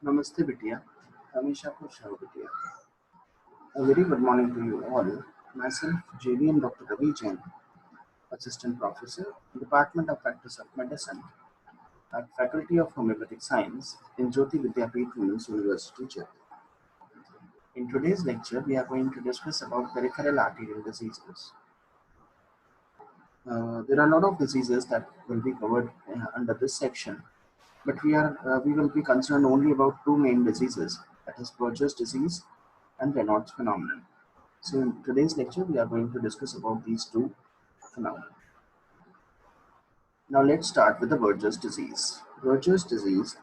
Namaste Vidya, Hamisha ko Shah Vidya. A very good morning to you all. Myself, JV'n Dr. Ravi Jain, Assistant Professor, Department of Practice of Medicine at Faculty of Homeopathic Science in JAYOTI VIDYAPEETH Women's University, Jaipur. In today's lecture, we are going to discuss about peripheral arterial diseases. There are a lot of diseases that will be covered under this section, but we will be concerned only about two main diseases, that is Buerger's disease and Raynaud's phenomenon. So in today's lecture, we are going to discuss about these two phenomena. Now let's start with the Buerger's disease. Buerger's disease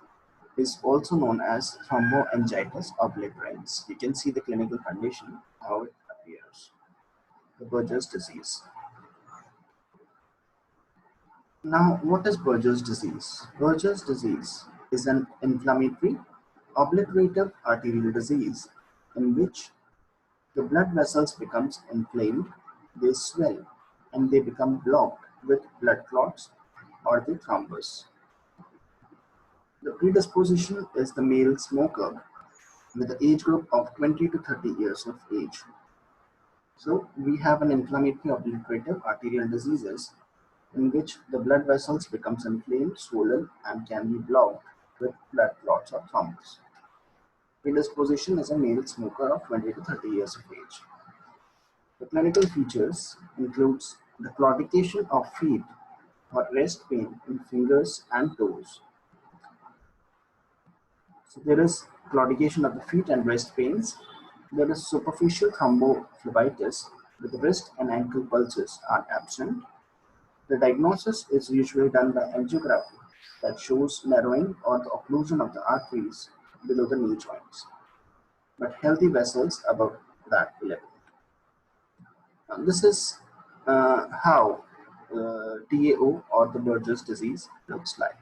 is also known as thromboangiitis obliterans. You can see the clinical condition, how it appears. The Buerger's disease. Now, what is Buerger's disease? Buerger's disease is an inflammatory obliterative arterial disease in which the blood vessels becomes inflamed, they swell, and they become blocked with blood clots or the thrombus. The predisposition is the male smoker with the age group of 20 to 30 years of age. So we have an inflammatory obliterative arterial diseases in which the blood vessels becomes inflamed, swollen, and can be blocked with blood clots or thrombus. Predisposition is a male smoker of 20 to 30 years of age. The clinical features includes the claudication of feet or wrist pain in fingers and toes. So there is claudication of the feet and wrist pains. There is superficial thrombophlebitis with wrist and ankle pulses are absent. The diagnosis is usually done by angiography that shows narrowing or the occlusion of the arteries below the knee joints, but healthy vessels above that level. This is how TAO or the Buerger's disease looks like.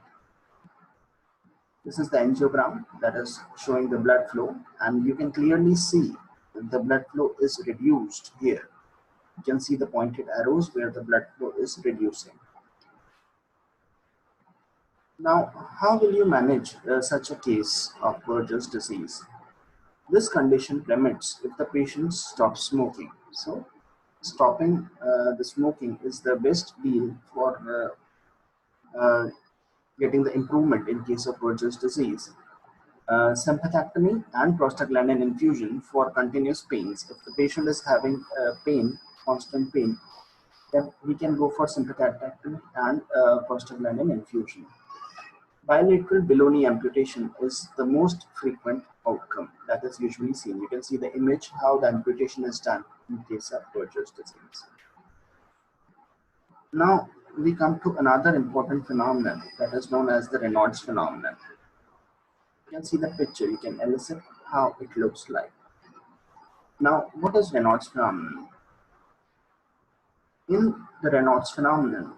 This is the angiogram that is showing the blood flow, and you can clearly see the blood flow is reduced here. You can see the pointed arrows where the blood flow is reducing. Now, how will you manage such a case of Buerger's disease? This condition remits if the patient stops smoking. So, stopping the smoking is the best deal for getting the improvement in case of Buerger's disease. Sympathectomy and prostaglandin infusion for continuous pains. If the patient is having pain, constant pain, then we can go for sympathectomy and prostaglandin infusion. Bilateral below knee amputation is the most frequent outcome that is usually seen. You can see the image how the amputation is done in case of Buerger's disease. Now we come to another important phenomenon that is known as the Raynaud's phenomenon. You can see the picture, you can elicit how it looks like. Now, what is Raynaud's phenomenon? In the Raynaud's phenomenon,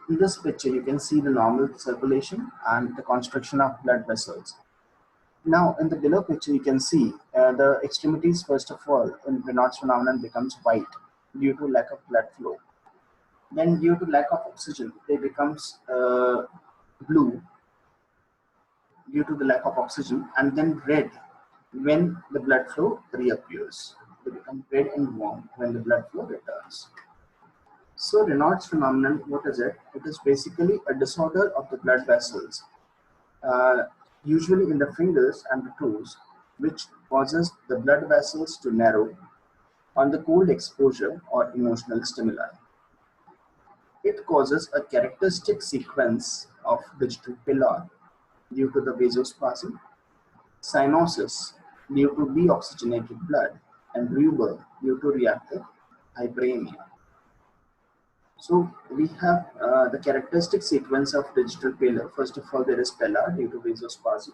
in this picture, you can see the normal circulation and the constriction of blood vessels. Now, in the below picture, you can see the extremities, first of all, in Raynaud's phenomenon becomes white due to lack of blood flow. Then, due to lack of oxygen, they becomes blue due to the lack of oxygen, and then red when the blood flow reappears. They become red and warm when the blood flow returns. So Raynaud's phenomenon, what is it? It is basically a disorder of the blood vessels, usually in the fingers and the toes, which causes the blood vessels to narrow on the cold exposure or emotional stimuli. It causes a characteristic sequence of digital pillar due to the vasospasm, cyanosis due to deoxygenated blood, and rubor due to reactive hyperemia. So we have the characteristic sequence of digital pallor. First of all, there is pallor due to vasospasm,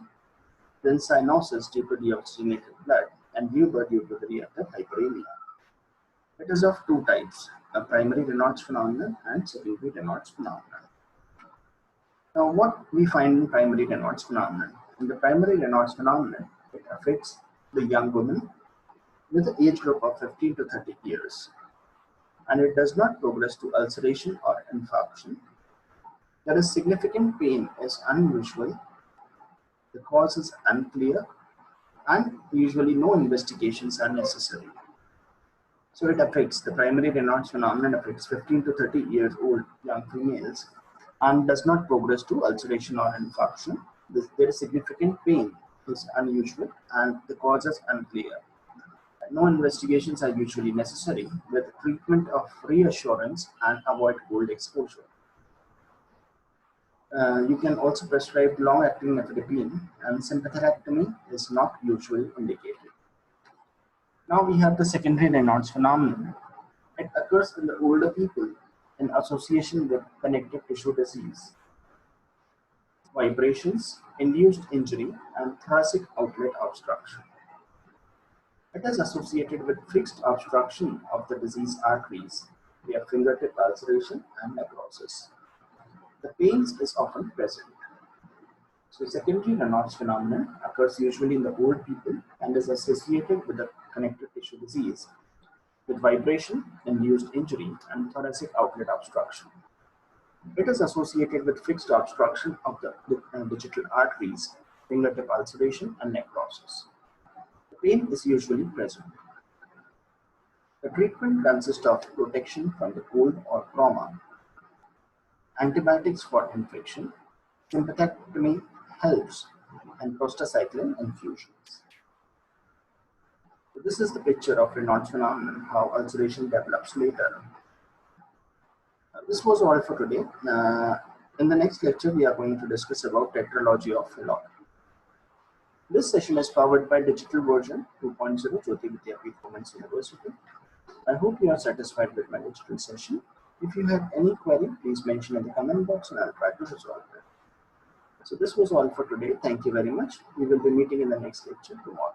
then cyanosis due to deoxygenated blood, and rubor due to the reactive hyperemia. It is of two types, a primary Raynaud's phenomenon and secondary Raynaud's phenomenon. Now, what we find in primary Raynaud's phenomenon? In the primary Raynaud's phenomenon, it affects the young woman with the age group of 15 to 30 years, and it does not progress to ulceration or infarction. There is significant pain is unusual, The cause is unclear and usually no investigations are necessary. So it affects the primary Raynaud's phenomenon affects 15 to 30 years old young females and does not progress to ulceration or infarction. There is significant pain, is unusual, and the cause is unclear. No investigations are usually necessary with treatment of reassurance and avoid cold exposure. You can also prescribe long-acting nifedipine, and sympathectomy is not usually indicated. Now we have the secondary Raynaud's phenomenon. It occurs in the older people in association with connective tissue disease, vibrations, induced injury, and thoracic outlet obstruction. It is associated with fixed obstruction of the diseased arteries via fingertip ulceration and necrosis. The pain is often present. So secondary Raynaud's phenomenon occurs usually in the old people and is associated with the connective tissue disease with vibration, induced injury, and thoracic outlet obstruction. It is associated with fixed obstruction of the digital arteries, fingertip ulceration, and necrosis. The pain is usually present. The treatment consists of protection from the cold or trauma, antibiotics for infection, sympathectomy helps, and prostacyclin infusions. So this is the picture of Raynaud's phenomenon, how ulceration develops later. This was all for today. In the next lecture, we are going to discuss about tetralogy of Raynaud. This session is powered by digital version 2.0 JAYOTI VIDYAPEETH Women's University. I hope you are satisfied with my digital session. If you have any query, please mention in the comment box and I'll try to resolve it. So this was all for today. Thank you very much. We will be meeting in the next lecture tomorrow.